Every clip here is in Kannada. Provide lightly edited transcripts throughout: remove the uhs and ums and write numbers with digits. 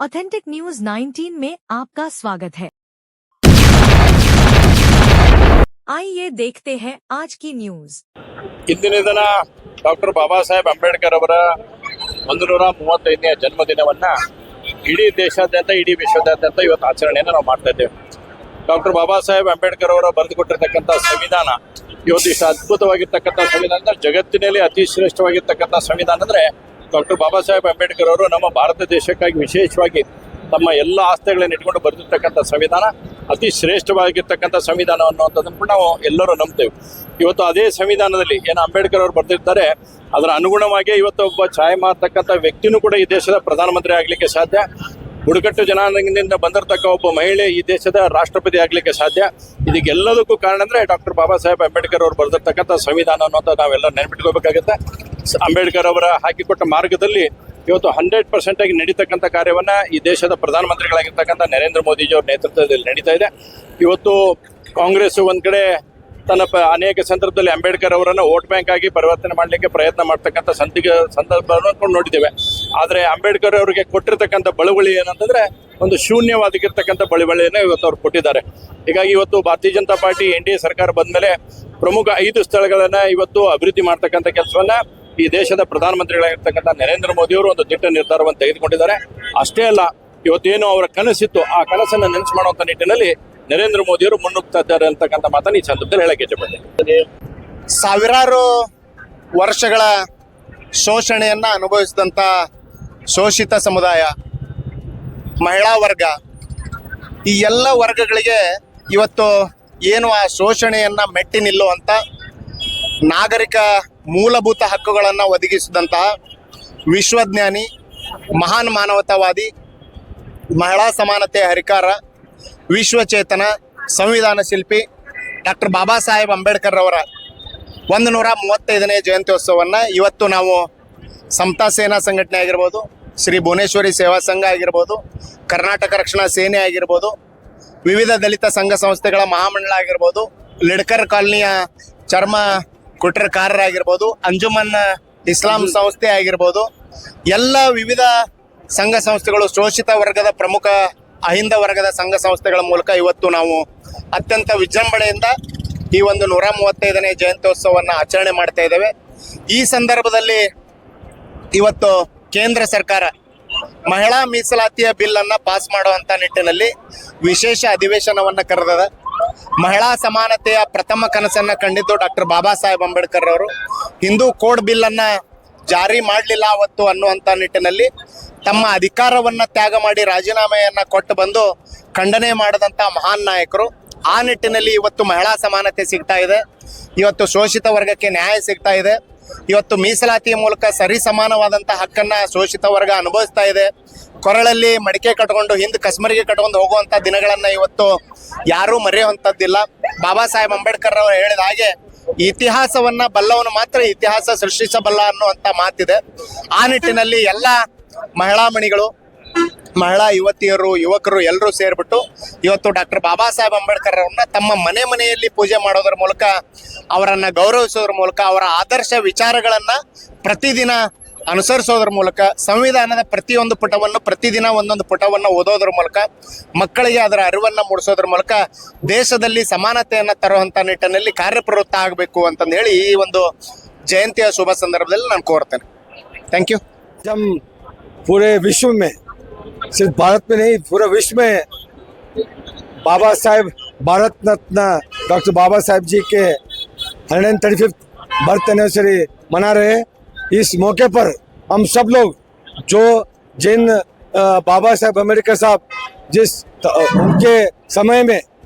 ऑथेंटिक न्यूज 19 में आपका स्वागत है। आइए देखते हैं आज की न्यूज। ಇಂದಿನ ದಿನ ಡಾಕ್ಟರ್ ಬಾಬಾ ಸಾಹೇಬ್ ಅಂಬೇಡ್ಕರ್ ಅವರ 135ನೇ ಜನ್ಮದಿನವನ್ನ ಇಡೀ ದೇಶಾದ್ಯಂತ ಇಡೀ ವಿಶ್ವದಾದ್ಯಂತ ಇವತ್ತು ಆಚರಣೆಯನ್ನು ನಾವು ಮಾಡ್ತಾ ಇದ್ದೇವೆ. ಡಾಕ್ಟರ್ ಬಾಬಾ ಸಾಹೇಬ್ ಅಂಬೇಡ್ಕರ್ ಅವರು ಬರೆದುಕೊಟ್ಟಿರ್ತಕ್ಕಂಥ ಸಂವಿಧಾನ ಇವತ್ತು ಇಷ್ಟು ಅದ್ಭುತವಾಗಿರ್ತಕ್ಕಂಥ ಸಂವಿಧಾನ ಅಂದ್ರೆ ಜಗತ್ತಿನಲ್ಲಿ ಅತಿ ಶ್ರೇಷ್ಠವಾಗಿರ್ತಕ್ಕಂಥ ಸಂವಿಧಾನ ಅಂದ್ರೆ ಡಾಕ್ಟರ್ ಬಾಬಾ ಸಾಹೇಬ್ ಅಂಬೇಡ್ಕರ್ ಅವರು ನಮ್ಮ ಭಾರತ ದೇಶಕ್ಕಾಗಿ ವಿಶೇಷವಾಗಿ ತಮ್ಮ ಎಲ್ಲ ಆಸ್ತಿಗಳನ್ನು ಇಟ್ಕೊಂಡು ಬರೆದಿರ್ತಕ್ಕಂಥ ಸಂವಿಧಾನ ಅತಿ ಶ್ರೇಷ್ಠವಾಗಿರ್ತಕ್ಕಂಥ ಸಂವಿಧಾನ ಅನ್ನುವಂಥದ್ದನ್ನು ಕೂಡ ನಾವು ಎಲ್ಲರೂ ನಂಬ್ತೇವೆ. ಇವತ್ತು ಅದೇ ಸಂವಿಧಾನದಲ್ಲಿ ಏನು ಅಂಬೇಡ್ಕರ್ ಅವರು ಬರೆದಿರ್ತಾರೆ ಅದರ ಅನುಗುಣವಾಗಿ ಇವತ್ತು ಒಬ್ಬ ಛಾಯೆ ಮಾಡತಕ್ಕಂಥ ವ್ಯಕ್ತಿನೂ ಕೂಡ ಈ ದೇಶದ ಪ್ರಧಾನಮಂತ್ರಿ ಆಗಲಿಕ್ಕೆ ಸಾಧ್ಯ. ಬುಡಕಟ್ಟು ಜನಾಂಗದಿಂದ ಬಂದಿರತಕ್ಕ ಒಬ್ಬ ಮಹಿಳೆ ಈ ದೇಶದ ರಾಷ್ಟ್ರಪತಿ ಆಗಲಿಕ್ಕೆ ಸಾಧ್ಯ. ಇದಕ್ಕೆಲ್ಲದಕ್ಕೂ ಕಾರಣ ಅಂದರೆ ಡಾಕ್ಟರ್ ಬಾಬಾ ಸಾಹೇಬ್ ಅಂಬೇಡ್ಕರ್ ಅವರು ಬರೆದಿರ್ತಕ್ಕಂಥ ಸಂವಿಧಾನ ಅನ್ನೋಂಥ ನಾವೆಲ್ಲ ನೆನಪಿಟ್ಕೋಬೇಕಾಗುತ್ತೆ. ಅಂಬೇಡ್ಕರ್ ಅವರ ಹಾಕಿಕೊಟ್ಟ ಮಾರ್ಗದಲ್ಲಿ ಇವತ್ತು 100% ಆಗಿ ನಡೀತಕ್ಕಂಥ ಕಾರ್ಯವನ್ನ ಈ ದೇಶದ ಪ್ರಧಾನಮಂತ್ರಿಗಳಾಗಿರ್ತಕ್ಕಂಥ ನರೇಂದ್ರ ಮೋದಿಜಿಯವರ ನೇತೃತ್ವದಲ್ಲಿ ನಡೀತಾ ಇದೆ. ಇವತ್ತು ಕಾಂಗ್ರೆಸ್ ಒಂದ್ ಕಡೆ ತನ್ನ ಅನೇಕ ಸಂದರ್ಭದಲ್ಲಿ ಅಂಬೇಡ್ಕರ್ ಅವರನ್ನು ವೋಟ್ ಬ್ಯಾಂಕ್ ಆಗಿ ಪರಿವರ್ತನೆ ಮಾಡಲಿಕ್ಕೆ ಪ್ರಯತ್ನ ಮಾಡ್ತಕ್ಕಂಥ ಸಂದರ್ಭವನ್ನು ನೋಡಿದ್ದೇವೆ. ಆದರೆ ಅಂಬೇಡ್ಕರ್ ಅವರಿಗೆ ಕೊಟ್ಟಿರ್ತಕ್ಕಂಥ ಬಳುವಳಿ ಏನಂತಂದ್ರೆ ಒಂದು ಶೂನ್ಯವಾಗಿರ್ತಕ್ಕಂಥ ಬಳುವಳಿಯನ್ನು ಇವತ್ತು ಅವ್ರು ಕೊಟ್ಟಿದ್ದಾರೆ. ಹೀಗಾಗಿ ಇವತ್ತು ಭಾರತೀಯ ಜನತಾ ಪಾರ್ಟಿ NDA ಸರ್ಕಾರ ಬಂದ ಮೇಲೆ ಪ್ರಮುಖ 5 ಸ್ಥಳಗಳನ್ನ ಇವತ್ತು ಅಭಿವೃದ್ಧಿ ಮಾಡ್ತಕ್ಕಂಥ ಕೆಲಸವನ್ನ ಈ ದೇಶದ ಪ್ರಧಾನಮಂತ್ರಿಗಳಾಗಿರ್ತಕ್ಕಂಥ ನರೇಂದ್ರ ಮೋದಿಯವರು ಒಂದು ದಿಟ್ಟ ನಿರ್ಧಾರವನ್ನು ತೆಗೆದುಕೊಂಡಿದ್ದಾರೆ. ಅಷ್ಟೇ ಅಲ್ಲ, ಇವತ್ತೇನು ಅವರ ಕನಸಿತ್ತು ಆ ಕನಸನ್ನು ನೆನಸು ಮಾಡುವಂಥ ನಿಟ್ಟಿನಲ್ಲಿ ನರೇಂದ್ರ ಮೋದಿಯವರು ಮುನ್ನುಗ್ತಾ ಇದ್ದಾರೆ ಅಂತಕ್ಕಂಥ ಮಾತನ್ನು ಈ ಸಂದರ್ಭದಲ್ಲಿ ಹೇಳಕ್ಕೆ ಇಷ್ಟಪಡ್ತೀನಿ. ಸಾವಿರಾರು ವರ್ಷಗಳ ಶೋಷಣೆಯನ್ನ ಅನುಭವಿಸಿದಂಥ ಶೋಷಿತ ಸಮುದಾಯ, ಮಹಿಳಾ ವರ್ಗ, ಈ ಎಲ್ಲ ವರ್ಗಗಳಿಗೆ ಇವತ್ತು ಏನು ಆ ಶೋಷಣೆಯನ್ನ ಮೆಟ್ಟಿ ನಿಲ್ಲುವಂಥ ನಾಗರಿಕ ಮೂಲಭೂತ ಹಕ್ಕುಗಳನ್ನು ಒದಗಿಸಿದಂತಹ ವಿಶ್ವಜ್ಞಾನಿ, ಮಹಾನ್ ಮಾನವತಾವಾದಿ, ಮಹಿಳಾ ಸಮಾನತೆಯ ಹರಿಕಾರ, ವಿಶ್ವಚೇತನ, ಸಂವಿಧಾನ ಶಿಲ್ಪಿ ಡಾಕ್ಟರ್ ಬಾಬಾ ಸಾಹೇಬ್ ಅಂಬೇಡ್ಕರ್ ಅವರ 135ನೇ ಜಯಂತ್ಯೋತ್ಸವವನ್ನು ಇವತ್ತು ನಾವು ಸಮತಾ ಸೇನಾ ಸಂಘಟನೆ ಆಗಿರ್ಬೋದು, ಶ್ರೀ ಭುವನೇಶ್ವರಿ ಸೇವಾ ಸಂಘ ಆಗಿರ್ಬೋದು, ಕರ್ನಾಟಕ ರಕ್ಷಣಾ ಸೇನೆ ಆಗಿರ್ಬೋದು, ವಿವಿಧ ದಲಿತ ಸಂಘ ಸಂಸ್ಥೆಗಳ ಮಹಾಮಂಡಳ ಆಗಿರ್ಬೋದು, ಲಿಡ್ಕರ್ ಕಾಲನಿಯ ಚರ್ಮ ಕುಟೀರಕಾರರಾಗಿರ್ಬೋದು, ಅಂಜುಮನ್ ಇಸ್ಲಾಂ ಸಂಸ್ಥೆ ಆಗಿರ್ಬೋದು, ಎಲ್ಲ ವಿವಿಧ ಸಂಘ ಸಂಸ್ಥೆಗಳು, ಶೋಷಿತ ವರ್ಗದ ಪ್ರಮುಖ ಅಹಿಂದ ವರ್ಗದ ಸಂಘ ಸಂಸ್ಥೆಗಳ ಮೂಲಕ ಇವತ್ತು ನಾವು ಅತ್ಯಂತ ವಿಜೃಂಭಣೆಯಿಂದ ಈ ಒಂದು 135ನೇ ಜಯಂತ್ಯೋತ್ಸವವನ್ನು ಆಚರಣೆ ಮಾಡ್ತಾ ಇದ್ದೇವೆ. ಈ ಸಂದರ್ಭದಲ್ಲಿ ಇವತ್ತು ಕೇಂದ್ರ ಸರ್ಕಾರ ಮಹಿಳಾ ಮೀಸಲಾತಿಯ ಬಿಲ್ಲನ್ನು ಪಾಸ್ ಮಾಡುವಂಥ ನಿಟ್ಟಿನಲ್ಲಿ ವಿಶೇಷ ಅಧಿವೇಶನವನ್ನು ಕರೆದದ. ಮಹಿಳಾ ಸಮಾನತೆಯ ಪ್ರಥಮ ಕನಸನ್ನು ಕಂಡಿದ್ದು ಡಾಕ್ಟರ್ ಬಾಬಾ ಸಾಹೇಬ್ ಅಂಬೇಡ್ಕರ್ ಅವರು. ಹಿಂದೂ ಕೋಡ್ ಬಿಲ್ಲನ್ನು ಜಾರಿ ಮಾಡಲಿಲ್ಲ ಅವತ್ತು ಅನ್ನುವಂಥ ನಿಟ್ಟಿನಲ್ಲಿ ತಮ್ಮ ಅಧಿಕಾರವನ್ನು ತ್ಯಾಗ ಮಾಡಿ ರಾಜೀನಾಮೆಯನ್ನು ಕೊಟ್ಟು ಬಂದು ಖಂಡನೆ ಮಾಡಿದಂಥ ಮಹಾನ್ ನಾಯಕರು. ಆ ನಿಟ್ಟಿನಲ್ಲಿ ಇವತ್ತು ಮಹಿಳಾ ಸಮಾನತೆ ಸಿಗ್ತಾ ಇದೆ, ಇವತ್ತು ಶೋಷಿತ ವರ್ಗಕ್ಕೆ ನ್ಯಾಯ ಸಿಗ್ತಾ ಇದೆ, ಇವತ್ತು ಮೀಸಲಾತಿಯ ಮೂಲಕ ಸರಿ ಸಮಾನವಾದಂಥ ಹಕ್ಕನ್ನು ಶೋಷಿತ ವರ್ಗ ಅನುಭವಿಸ್ತಾ ಇದೆ. ಕೊರಳಲ್ಲಿ ಮಡಿಕೆ ಕಟ್ಕೊಂಡು ಹಿಂದೆ ಕಸ್ಮರಿಗೆ ಕಟ್ಕೊಂಡು ಹೋಗುವಂಥ ದಿನಗಳನ್ನು ಇವತ್ತು ಯಾರೂ ಮರೆಯುವಂಥದ್ದಿಲ್ಲ. ಬಾಬಾ ಸಾಹೇಬ್ ಅಂಬೇಡ್ಕರ್ ಅವರು ಹೇಳಿದ ಹಾಗೆ ಇತಿಹಾಸವನ್ನ ಬಲ್ಲವನು ಮಾತ್ರ ಇತಿಹಾಸ ಸೃಷ್ಟಿಸಬಲ್ಲ ಅನ್ನುವಂಥ ಮಾತಿದೆ. ಆ ನಿಟ್ಟಿನಲ್ಲಿ ಎಲ್ಲ ಮಹಿಳಾ ಮಣಿಗಳು, ಮಹಿಳಾ ಯುವತಿಯರು, ಯುವಕರು ಎಲ್ಲರೂ ಸೇರಿಬಿಟ್ಟು ಇವತ್ತು ಡಾಕ್ಟರ್ ಬಾಬಾ ಸಾಹೇಬ್ ಅಂಬೇಡ್ಕರ್ ಅವ್ರನ್ನ ತಮ್ಮ ಮನೆಯಲ್ಲಿ ಪೂಜೆ ಮಾಡೋದ್ರ ಮೂಲಕ, ಅವರನ್ನು ಗೌರವಿಸೋದ್ರ ಮೂಲಕ, ಅವರ ಆದರ್ಶ ವಿಚಾರಗಳನ್ನು ಪ್ರತಿದಿನ ಅನುಸರಿಸೋದ್ರ ಮೂಲಕ, ಸಂವಿಧಾನದ ಪ್ರತಿಯೊಂದು ಪುಟವನ್ನು ಪ್ರತಿದಿನ ಒಂದೊಂದು ಪುಟವನ್ನು ಓದೋದ್ರ ಮೂಲಕ, ಮಕ್ಕಳಿಗೆ ಅದರ ಅರಿವನ್ನು ಮೂಡಿಸೋದ್ರ ಮೂಲಕ ದೇಶದಲ್ಲಿ ಸಮಾನತೆಯನ್ನು ತರುವಂಥ ನಿಟ್ಟಿನಲ್ಲಿ ಕಾರ್ಯಪ್ರವೃತ್ತ ಆಗಬೇಕು ಅಂತಂದು ಹೇಳಿ ಈ ಒಂದು ಜಯಂತಿಯ ಶುಭ ಸಂದರ್ಭದಲ್ಲಿ ನಾನು ಕೋರ್ತೇನೆ. Thank you. पूरे विश्व में, सिर्फ भारत में नहीं, पूरे विश्व में बाबा साहेब, भारत रत्न डॉक्टर बाबा साहेब जी के 135th बर्थ एनिवर्सरी मना रहे हैं. इस मौके पर हम सब लोग जो जिन बाबा साहेब अम्बेडकर साहब जिस उनके समय में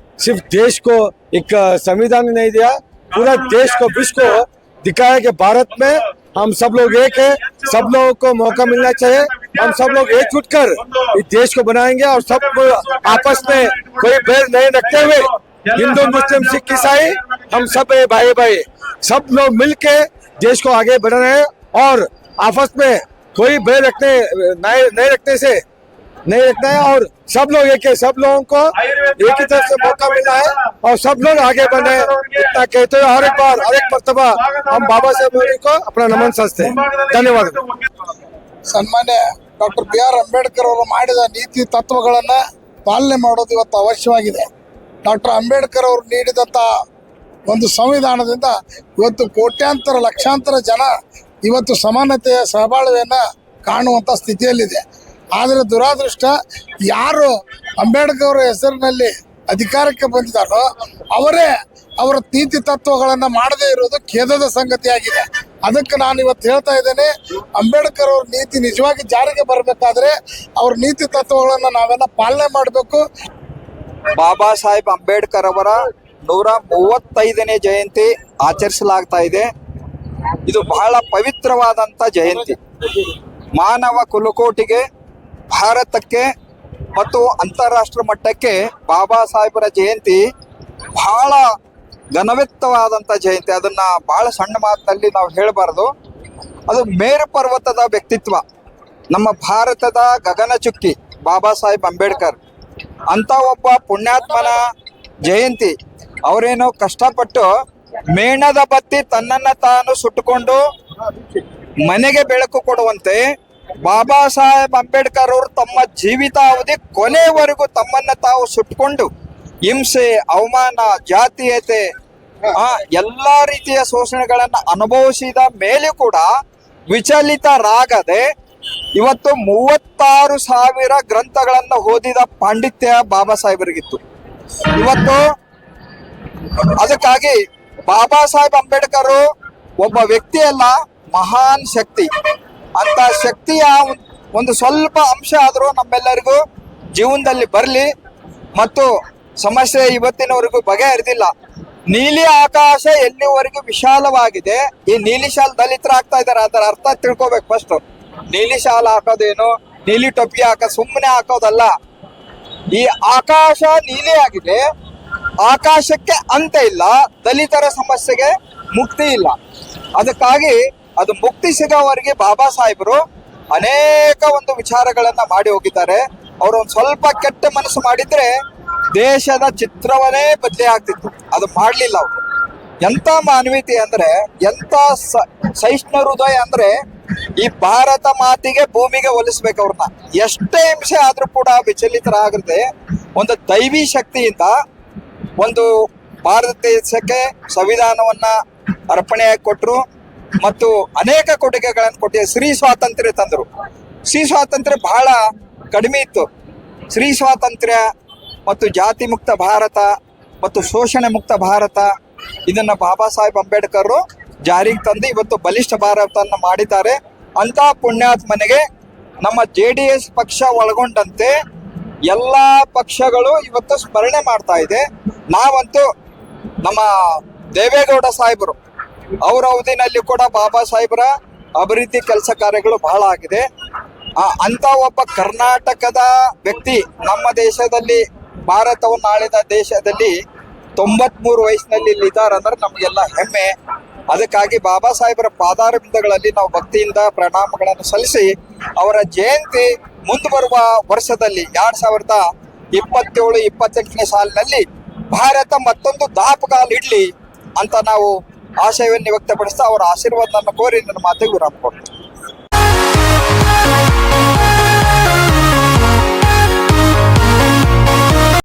सिर्फ देश को एक संविधान नहीं दिया, पूरा देश को, विश्व को दिखाया कि भारत में हम सब लोग एक है, सब लोगों को मौका मिलना चाहिए. हम सब लोग एकजुट कर इस देश को बनाएंगे और सब आपस में कोई भेद नहीं रखते हुए, हिंदू मुस्लिम सिख ईसाई हम सब भाई भाई सब लोग मिलके देश को आगे बढ़ रहे हैं और आपस में कोई भेद नहीं रखने से नहीं रखना है और सब लोग एक है, सब लोगों को एक ही तरफ से मौका मिला है और सब लोग आगे बढ़े. इतना कहते हुए हर एक बार, हर एक मर्तबा हम बाबा साहेब को अपना नमन समझते हैं. धन्यवाद. सन्मान्य ಡಾಕ್ಟರ್ BR ಅಂಬೇಡ್ಕರ್ ಅವರು ಮಾಡಿದ ನೀತಿ ತತ್ವಗಳನ್ನು ಪಾಲನೆ ಮಾಡೋದು ಇವತ್ತು ಅವಶ್ಯವಾಗಿದೆ. ಡಾಕ್ಟರ್ ಅಂಬೇಡ್ಕರ್ ಅವರು ನೀಡಿದಂಥ ಒಂದು ಸಂವಿಧಾನದಿಂದ ಇವತ್ತು ಕೋಟ್ಯಾಂತರ ಲಕ್ಷಾಂತರ ಜನ ಇವತ್ತು ಸಮಾನತೆಯ ಸಹಬಾಳ್ವೆಯನ್ನು ಕಾಣುವಂಥ ಸ್ಥಿತಿಯಲ್ಲಿದೆ. ಆದರೆ ದುರಾದೃಷ್ಟ, ಯಾರು ಅಂಬೇಡ್ಕರ್ ಅವರ ಹೆಸರಿನಲ್ಲಿ ಅಧಿಕಾರಕ್ಕೆ ಬಂದಿದ್ದಾರೋ ಅವರೇ ಅವರ ನೀತಿ ತತ್ವಗಳನ್ನು ಮಾಡದೇ ಇರೋದು ಖೇದದ ಸಂಗತಿಯಾಗಿದೆ. ಅದಕ್ಕೆ ನಾನು ಇವತ್ತು ಹೇಳ್ತಾ ಇದ್ದೇನೆ, ಅಂಬೇಡ್ಕರ್ ಅವ್ರ ನೀತಿ ನಿಜವಾಗಿ ಜಾರಿಗೆ ಬರಬೇಕಾದ್ರೆ ಅವ್ರ ನೀತಿ ತತ್ವಗಳನ್ನು ನಾವೆಲ್ಲ ಪಾಲನೆ ಮಾಡಬೇಕು. ಬಾಬಾ ಸಾಹೇಬ್ ಅಂಬೇಡ್ಕರ್ ಅವರ 135ನೇ ಜಯಂತಿ ಆಚರಿಸಲಾಗ್ತಾ ಇದೆ. ಇದು ಬಹಳ ಪವಿತ್ರವಾದಂಥ ಜಯಂತಿ. ಮಾನವ ಕುಲಕೋಟಿಗೆ, ಭಾರತಕ್ಕೆ ಮತ್ತು ಅಂತಾರಾಷ್ಟ್ರ ಮಟ್ಟಕ್ಕೆ ಬಾಬಾ ಸಾಹೇಬರ ಜಯಂತಿ ಬಹಳ ಘನವೆತ್ತವಾದಂಥ ಜಯಂತಿ. ಅದನ್ನ ಬಹಳ ಸಣ್ಣ ಮಾತಿನಲ್ಲಿ ನಾವು ಹೇಳಬಾರ್ದು. ಅದು ಮೇರು ಪರ್ವತದ ವ್ಯಕ್ತಿತ್ವ, ನಮ್ಮ ಭಾರತದ ಗಗನಚುಕ್ಕಿ ಬಾಬಾ ಸಾಹೇಬ್ ಅಂಬೇಡ್ಕರ್ ಅಂತ ಒಬ್ಬ ಪುಣ್ಯಾತ್ಮನ ಜಯಂತಿ. ಅವರೇನೋ ಕಷ್ಟಪಟ್ಟು ಮೇಣದ ಬತ್ತಿ ತನ್ನನ್ನು ತಾನು ಸುಟ್ಟುಕೊಂಡು ಮನೆಗೆ ಬೆಳಕು ಕೊಡುವಂತೆ ಬಾಬಾ ಸಾಹೇಬ್ ಅಂಬೇಡ್ಕರ್ ಅವರು ತಮ್ಮ ಜೀವಿತಾವಧಿ ಕೊನೆಯವರೆಗೂ ತಮ್ಮನ್ನ ತಾವು ಸುಟ್ಟುಕೊಂಡು ಹಿಂಸೆ, ಅವಮಾನ, ಜಾತೀಯತೆ ಎಲ್ಲಾ ರೀತಿಯ ಶೋಷಣೆಗಳನ್ನ ಅನುಭವಿಸಿದ ಮೇಲೆ ಕೂಡ ವಿಚಲಿತರಾಗದೆ ಇವತ್ತು 36,000 ಗ್ರಂಥಗಳನ್ನ ಓದಿದ ಪಾಂಡಿತ್ಯ ಬಾಬಾ ಸಾಹೇಬರಿಗಿತ್ತು. ಇವತ್ತು ಅದಕ್ಕಾಗಿ ಬಾಬಾ ಸಾಹೇಬ್ ಅಂಬೇಡ್ಕರ್ ಒಬ್ಬ ವ್ಯಕ್ತಿ ಅಲ್ಲ, ಮಹಾನ್ ಶಕ್ತಿ. ಅಂತ ಶಕ್ತಿಯ ಒಂದು ಸ್ವಲ್ಪ ಅಂಶ ಆದರೂ ನಮ್ಮೆಲ್ಲರಿಗೂ ಜೀವನದಲ್ಲಿ ಬರಲಿ. ಮತ್ತು ಸಮಸ್ಯೆ ಇವತ್ತಿನವರೆಗೂ ಬಗೆಹರಿದಿಲ್ಲ. ನೀಲಿ ಆಕಾಶ ಎಲ್ಲಿವರೆಗೂ ವಿಶಾಲವಾಗಿದೆ, ಈ ನೀಲಿ ಶಾಲ್ ದಲಿತರಾಗ್ತಾ ಇದ್ದಾರೆ. ಅದರ ಅರ್ಥ ತಿಳ್ಕೊಬೇಕು ಫಸ್ಟ್. ನೀಲಿ ಶಾಲ್ ಹಾಕೋದೇನು, ನೀಲಿ ಟೊಪ್ಪಿ ಹಾಕೋದು ಸುಮ್ಮನೆ ಹಾಕೋದಲ್ಲ. ಈ ಆಕಾಶ ನೀಲಿ ಆಗಿದೆ, ಆಕಾಶಕ್ಕೆ ಅಂತ ಇಲ್ಲ. ದಲಿತರ ಸಮಸ್ಯೆಗೆ ಮುಕ್ತಿ ಇಲ್ಲ. ಅದಕ್ಕಾಗಿ ಅದು ಮುಕ್ತಿ ಸಿಗೋವರೆಗೆ ಬಾಬಾ ಸಾಹೇಬರು ಅನೇಕ ಒಂದು ವಿಚಾರಗಳನ್ನ ಮಾಡಿ ಹೋಗಿದ್ದಾರೆ. ಅವರು ಒಂದು ಸ್ವಲ್ಪ ಕೆಟ್ಟ ಮನಸ್ಸು ಮಾಡಿದ್ರೆ ದೇಶದ ಚಿತ್ರವನ್ನೇ ಬದಲಿ ಆಗ್ತಿತ್ತು. ಅದು ಮಾಡಲಿಲ್ಲ ಅವರು. ಎಂತ ಮಾನವೀಯತೆ ಅಂದ್ರೆ, ಎಂತ ಸಹಿಷ್ಣು ಹೃದಯ ಅಂದ್ರೆ, ಈ ಭಾರತ ಮಾತಿಗೆ ಭೂಮಿಗೆ ಹೋಲಿಸ್ಬೇಕು ಅವ್ರನ್ನ. ಎಷ್ಟೇ ಹಿಂಸೆ ಆದ್ರೂ ಕೂಡ ವಿಚಲಿತರಾಗದೆ ಒಂದು ದೈವಿ ಶಕ್ತಿಯಿಂದ ಒಂದು ಭಾರತ ದೇಶಕ್ಕೆ ಸಂವಿಧಾನವನ್ನ ಅರ್ಪಣೆಯಾಗಿ ಕೊಟ್ಟರು ಮತ್ತು ಅನೇಕ ಕೊಡುಗೆಗಳನ್ನು ಕೊಟ್ಟಿದ್ದಾರೆ. ಸ್ತ್ರೀ ಸ್ವಾತಂತ್ರ್ಯ ತಂದರು. ಸ್ತ್ರೀ ಸ್ವಾತಂತ್ರ್ಯ ಬಹಳ ಕಡಿಮೆ ಇತ್ತು. ಸ್ತ್ರೀ ಸ್ವಾತಂತ್ರ್ಯ ಮತ್ತು ಜಾತಿ ಮುಕ್ತ ಭಾರತ ಮತ್ತು ಶೋಷಣೆ ಮುಕ್ತ ಭಾರತ ಇದನ್ನ ಬಾಬಾ ಸಾಹೇಬ್ ಅಂಬೇಡ್ಕರ್ ಜಾರಿಗೆ ತಂದು ಇವತ್ತು ಬಲಿಷ್ಠ ಭಾರತವನ್ನು ಮಾಡಿದ್ದಾರೆ. ಅಂತ ಪುಣ್ಯಾತ್ಮನಿಗೆ ನಮ್ಮ JDS ಪಕ್ಷ ಒಳಗೊಂಡಂತೆ ಎಲ್ಲ ಪಕ್ಷಗಳು ಇವತ್ತು ಸ್ಮರಣೆ ಮಾಡ್ತಾ ಇದೆ. ನಾವಂತೂ ನಮ್ಮ ದೇವೇಗೌಡ ಸಾಹೇಬರು ಅವರ ಅವಧಿನಲ್ಲಿ ಕೂಡ ಬಾಬಾ ಸಾಹೇಬರ ಅಭಿವೃದ್ಧಿ ಕೆಲಸ ಕಾರ್ಯಗಳು ಬಹಳ ಆಗಿದೆ. ಅಂತ ಒಬ್ಬ ಕರ್ನಾಟಕದ ವ್ಯಕ್ತಿ ನಮ್ಮ ದೇಶದಲ್ಲಿ, ಭಾರತವನ್ನು ಆಳಿದ ದೇಶದಲ್ಲಿ 93 ವಯಸ್ಸಿನಲ್ಲಿ ಇಲ್ಲಿದ್ದಾರೆ ಅಂದ್ರೆ ನಮಗೆಲ್ಲ ಹೆಮ್ಮೆ. ಅದಕ್ಕಾಗಿ ಬಾಬಾ ಸಾಹೇಬರ ಪಾದಾರವಿಂದಗಳಲ್ಲಿ ನಾವು ಭಕ್ತಿಯಿಂದ ಪ್ರಣಾಮಗಳನ್ನು ಸಲ್ಲಿಸಿ ಅವರ ಜಯಂತಿ ಮುಂದೆ ಬರುವ ವರ್ಷದಲ್ಲಿ 2027-28ನೇ ಸಾಲಿನಲ್ಲಿ ಭಾರತ ಮತ್ತೊಂದು ದಾಪುಗಾಲು ಇಡ್ಲಿ ಅಂತ ನಾವು ಆಶಯವನ್ನು ವ್ಯಕ್ತಪಡಿಸ್ತಾ ಅವರ ಆಶೀರ್ವಾದವನ್ನು ಕೋರಿ ನನ್ನ ಮಾತಿಗೆ ವಿರಾಮ ಕೊಡ್ತೀನಿ.